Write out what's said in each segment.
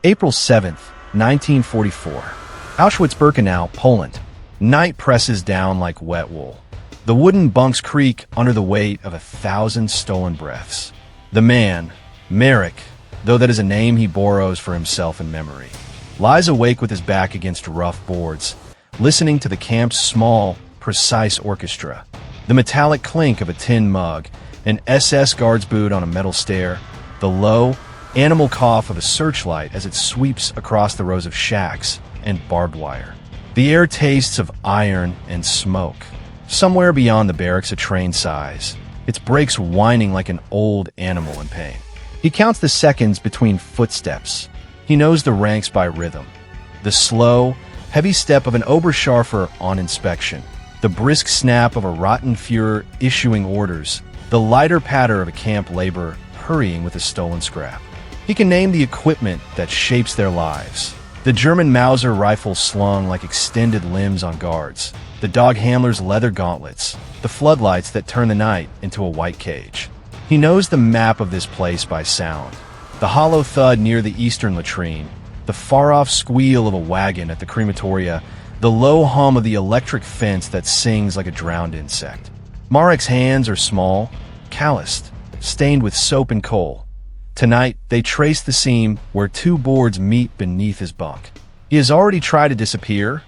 April 7th, 1944. Auschwitz-Birkenau, Poland. Night presses down like wet wool. The wooden bunks creak under the weight of 1,000 stolen breaths. The man, Marek, though that is a name he borrows for himself in memory, lies awake with his back against rough boards, listening to the camp's small, precise orchestra. The metallic clink of a tin mug, an SS guard's boot on a metal stair, the low, animal cough of a searchlight as it sweeps across the rows of shacks and barbed wire. The air tastes of iron and smoke. Somewhere beyond the barracks, a train sighs, its brakes whining like an old animal in pain. He counts the seconds between footsteps. He knows the ranks by rhythm. The slow, heavy step of an Oberscharfer on inspection, the brisk snap of a rotten Führer issuing orders, the lighter patter of a camp laborer hurrying with a stolen scrap. He can name the equipment that shapes their lives. The German Mauser rifle slung like extended limbs on guards, the dog handler's leather gauntlets, the floodlights that turn the night into a white cage. He knows the map of this place by sound. The hollow thud near the eastern latrine, the far-off squeal of a wagon at the crematoria, the low hum of the electric fence that sings like a drowned insect. Marek's hands are small, calloused, stained with soap and coal. Tonight, they trace the seam where two boards meet beneath his bunk. He has already tried to disappear,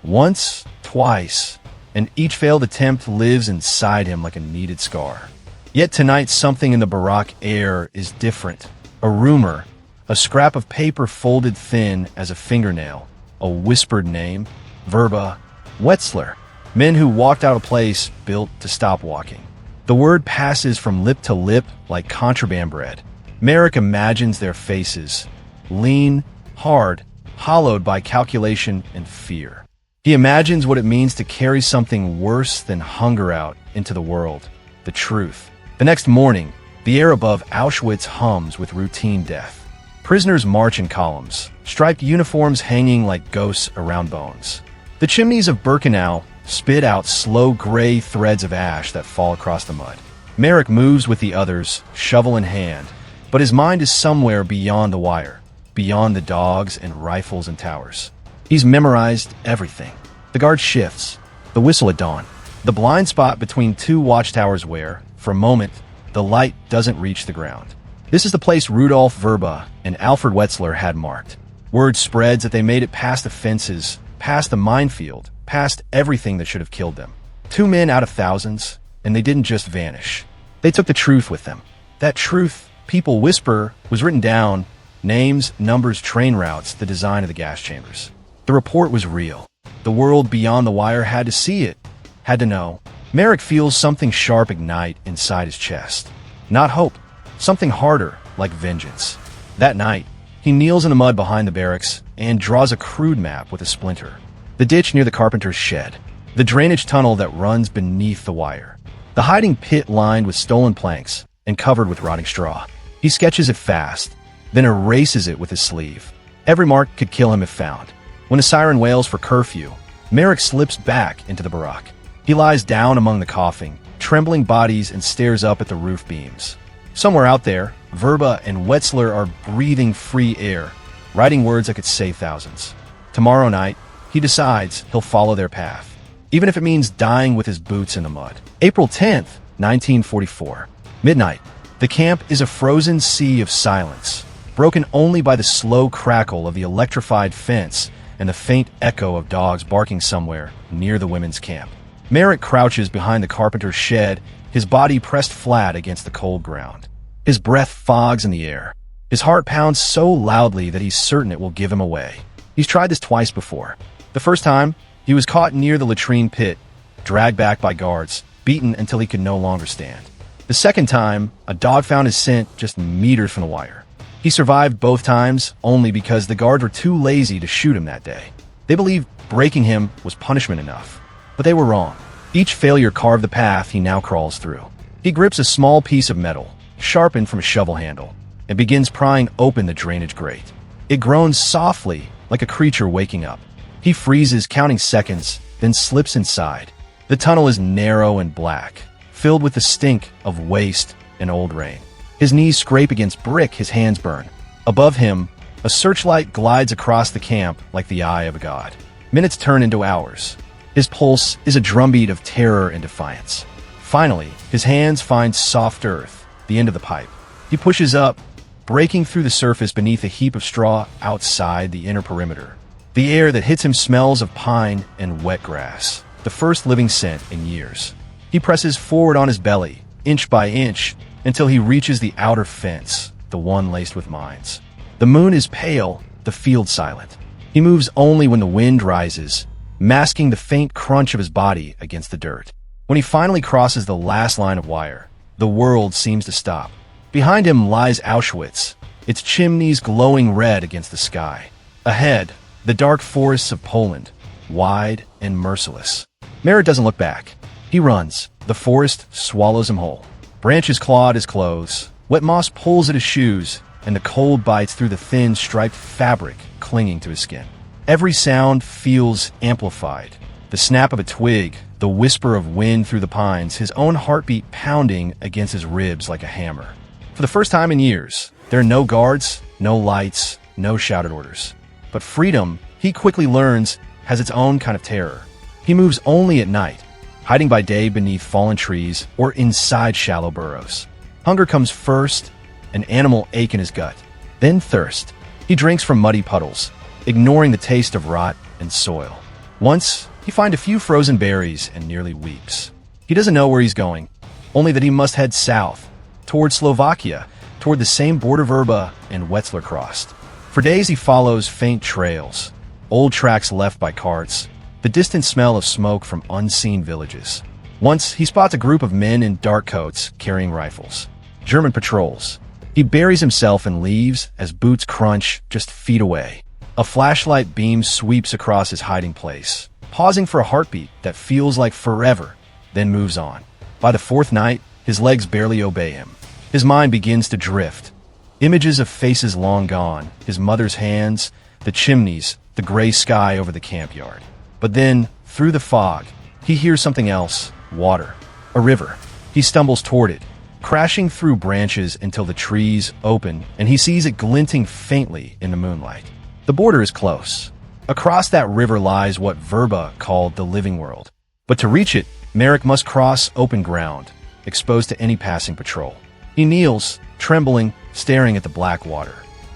once, twice, and each failed attempt lives inside him like a kneaded scar. Yet tonight, something in the Baroque air is different. A rumor, a scrap of paper folded thin as a fingernail, a whispered name, Vrba Wetzler. Men who walked out of place built to stop walking. The word passes from lip to lip like contraband bread. Marek imagines their faces, lean, hard, hollowed by calculation and fear. He imagines what it means to carry something worse than hunger out into the world, the truth. The next morning, the air above Auschwitz hums with routine death. Prisoners march in columns, striped uniforms hanging like ghosts around bones. The chimneys of Birkenau spit out slow gray threads of ash that fall across the mud. Marek moves with the others, shovel in hand, but his mind is somewhere beyond the wire, beyond the dogs and rifles and towers. He's memorized everything. The guard shifts, the whistle at dawn, the blind spot between two watchtowers where, for a moment, the light doesn't reach the ground. This is the place Rudolf Vrba and Alfred Wetzler had marked. Word spreads that they made it past the fences, past the minefield, past everything that should have killed them. 2 men out of thousands, and they didn't just vanish. They took the truth with them. That truth, people whisper, was written down: names, numbers, train routes, the design of the gas chambers. The report was real. The world beyond the wire had to see it, had to know. Marek feels something sharp ignite inside his chest. Not hope, something harder, like vengeance. That night, he kneels in the mud behind the barracks and draws a crude map with a splinter. The ditch near the carpenter's shed, the drainage tunnel that runs beneath the wire, the hiding pit lined with stolen planks and covered with rotting straw. He sketches it fast, then erases it with his sleeve. Every mark could kill him if found. When a siren wails for curfew, Marek slips back into the barack. He lies down among the coughing, trembling bodies and stares up at the roof beams. Somewhere out there, Vrba and Wetzler are breathing free air, writing words that could save thousands. Tomorrow night, he decides he'll follow their path, even if it means dying with his boots in the mud. April 10th, 1944. Midnight. The camp is a frozen sea of silence, broken only by the slow crackle of the electrified fence and the faint echo of dogs barking somewhere near the women's camp. Marek crouches behind the carpenter's shed, his body pressed flat against the cold ground. His breath fogs in the air. His heart pounds so loudly that he's certain it will give him away. He's tried this twice before. The first time, he was caught near the latrine pit, dragged back by guards, beaten until he could no longer stand. The second time, a dog found his scent just meters from the wire. He survived both times only because the guards were too lazy to shoot him that day. They believed breaking him was punishment enough, but they were wrong. Each failure carved the path he now crawls through. He grips a small piece of metal, sharpened from a shovel handle, and begins prying open the drainage grate. It groans softly, like a creature waking up. He freezes, counting seconds, then slips inside. The tunnel is narrow and black, filled with the stink of waste and old rain. His knees scrape against brick, his hands burn. Above him, A searchlight glides across the camp like the eye of a god. Minutes turn into hours. His pulse is a drumbeat of terror and defiance. Finally, his hands find soft earth, the end of the pipe. He pushes up, breaking through the surface beneath a heap of straw outside the inner perimeter. The air that hits him smells of pine and wet grass, the first living scent in years. He presses forward on his belly, inch by inch, until he reaches the outer fence, the one laced with mines. The moon is pale, the field silent. He moves only when the wind rises, masking the faint crunch of his body against the dirt. When he finally crosses the last line of wire, the world seems to stop. Behind him lies Auschwitz, its chimneys glowing red against the sky. Ahead, the dark forests of Poland, wide and merciless. Marek doesn't look back. He runs. The forest swallows him whole. Branches claw at his clothes, wet moss pulls at his shoes, and the cold bites through the thin, striped fabric clinging to his skin. Every sound feels amplified. The snap of a twig, the whisper of wind through the pines, his own heartbeat pounding against his ribs like a hammer. For the first time in years, there are no guards, no lights, no shouted orders. But freedom, he quickly learns, has its own kind of terror. He moves only at night, hiding by day beneath fallen trees or inside shallow burrows. Hunger comes first, an animal ache in his gut. Then thirst. He drinks from muddy puddles, ignoring the taste of rot and soil. Once, he finds a few frozen berries and nearly weeps. He doesn't know where he's going, only that he must head south, toward Slovakia, toward the same border Vrba and Wetzler crossed. For days he follows faint trails, old tracks left by carts, the distant smell of smoke from unseen villages. Once, he spots a group of men in dark coats carrying rifles. German patrols. He buries himself in leaves as boots crunch just feet away. A flashlight beam sweeps across his hiding place, pausing for a heartbeat that feels like forever, then moves on. By the fourth night, his legs barely obey him. His mind begins to drift. Images of faces long gone, his mother's hands, the chimneys, the gray sky over the camp yard. But then, through the fog, he hears something else, water, a river. He stumbles toward it, crashing through branches until the trees open and he sees it glinting faintly in the moonlight. The border is close. Across that river lies what Vrba called the living world. But to reach it, Marek must cross open ground, exposed to any passing patrol. He kneels, trembling, staring at the black water.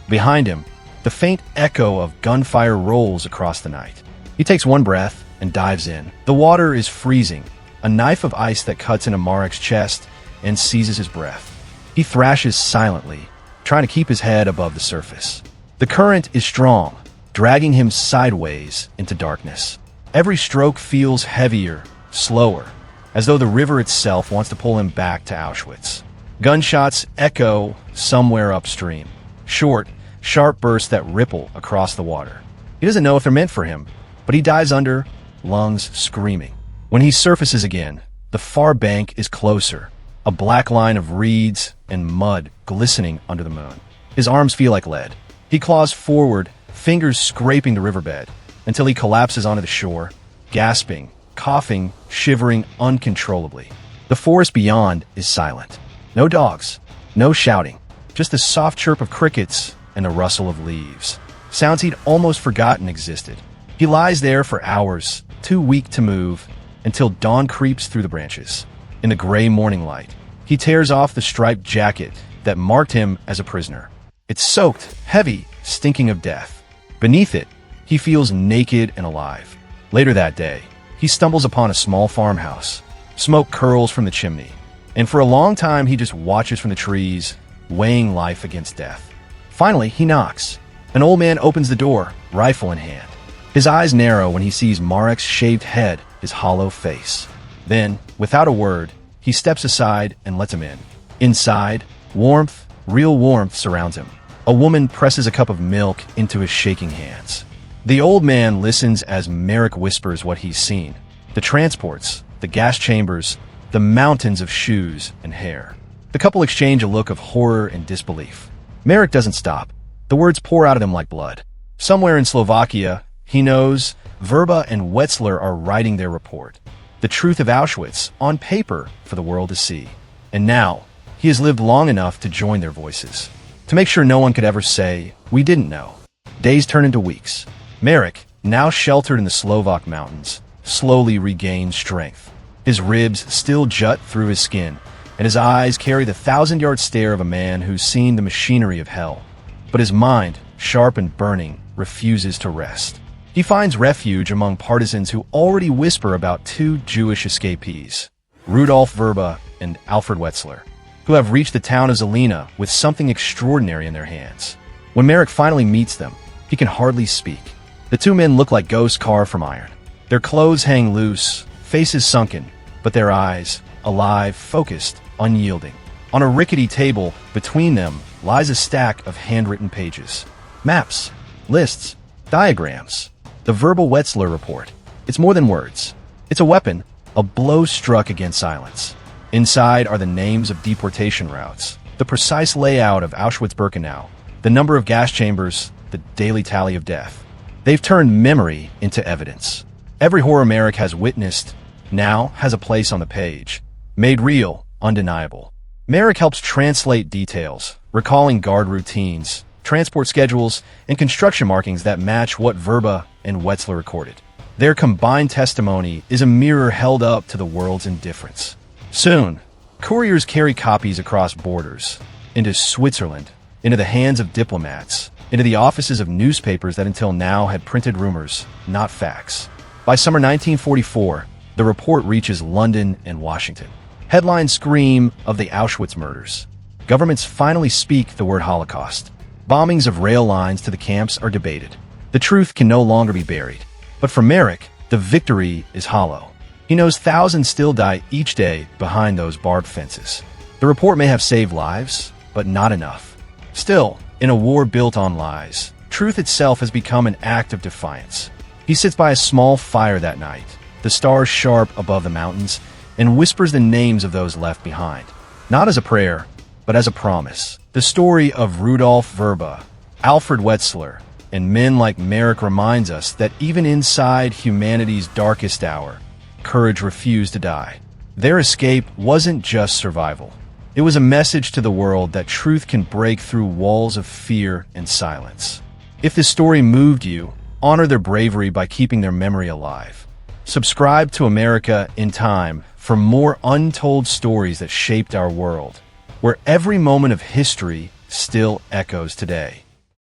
Behind him, the faint echo of gunfire rolls across the night. He takes one breath and dives in. The water is freezing, a knife of ice that cuts into Marek's chest and seizes his breath. He thrashes silently, trying to keep his head above the surface. The current is strong, dragging him sideways into darkness. Every stroke feels heavier, slower, as though the river itself wants to pull him back to Auschwitz. Gunshots echo somewhere upstream. Short, sharp bursts that ripple across the water. He doesn't know if they're meant for him, but he dives under, lungs screaming. When he surfaces again, the far bank is closer, a black line of reeds and mud glistening under the moon. His arms feel like lead. He claws forward, fingers scraping the riverbed, until he collapses onto the shore, gasping, coughing, shivering uncontrollably. The forest beyond is silent. No dogs, no shouting, just the soft chirp of crickets and the rustle of leaves. Sounds he'd almost forgotten existed. He lies there for hours, too weak to move, until dawn creeps through the branches. In the gray morning light, he tears off the striped jacket that marked him as a prisoner. It's soaked, heavy, stinking of death. Beneath it, he feels naked and alive. Later that day, he stumbles upon a small farmhouse. Smoke curls from the chimney, and for a long time he just watches from the trees, weighing life against death. Finally, he knocks. An old man opens the door, rifle in hand. His eyes narrow when he sees Marek's shaved head, his hollow face. Then, without a word, he steps aside and lets him in. Inside, warmth, real warmth surrounds him. A woman presses a cup of milk into his shaking hands. The old man listens as Marek whispers what he's seen. The transports, the gas chambers, the mountains of shoes and hair. The couple exchange a look of horror and disbelief. Marek doesn't stop. The words pour out of him like blood. Somewhere in Slovakia, he knows, Vrba and Wetzler are writing their report. The truth of Auschwitz, on paper, for the world to see. And now, he has lived long enough to join their voices. To make sure no one could ever say, We didn't know. Days turn into weeks. Marek, now sheltered in the Slovak mountains, slowly regains strength. His ribs still jut through his skin, and his eyes carry the 1,000-yard stare of a man who's seen the machinery of hell. But his mind, sharp and burning, refuses to rest. He finds refuge among partisans who already whisper about two Jewish escapees, Rudolf Vrba and Alfred Wetzler, who have reached the town of Zelina with something extraordinary in their hands. When Marek finally meets them, he can hardly speak. The two men look like ghosts carved from iron. Their clothes hang loose, faces sunken, but their eyes, alive, focused, unyielding. On a rickety table between them lies a stack of handwritten pages. Maps, lists, diagrams. The Vrba Wetzler report. It's more than words. It's a weapon, a blow struck against silence. Inside are the names of deportation routes, the precise layout of Auschwitz-Birkenau, the number of gas chambers, the daily tally of death. They've turned memory into evidence. Every horror Marek has witnessed now has a place on the page, made real, undeniable. Marek helps translate details, recalling guard routines, transport schedules, and construction markings that match what Vrba and Wetzler recorded. Their combined testimony is a mirror held up to the world's indifference. Soon, couriers carry copies across borders, into Switzerland, into the hands of diplomats, into the offices of newspapers that until now had printed rumors, not facts. By summer 1944, the report reaches London and Washington. Headlines scream of the Auschwitz murders. Governments finally speak the word Holocaust. Bombings of rail lines to the camps are debated. The truth can no longer be buried. But for Marek, the victory is hollow. He knows thousands still die each day behind those barbed fences. The report may have saved lives, but not enough. Still, in a war built on lies, truth itself has become an act of defiance. He sits by a small fire that night, the stars sharp above the mountains, and whispers the names of those left behind. Not as a prayer, but as a promise. The story of Rudolf Vrba, Alfred Wetzler, and men like Marek reminds us that even inside humanity's darkest hour, courage refused to die. Their escape wasn't just survival. It was a message to the world that truth can break through walls of fear and silence. If this story moved you, honor their bravery by keeping their memory alive. Subscribe to America in Time for more untold stories that shaped our world, where every moment of history still echoes today.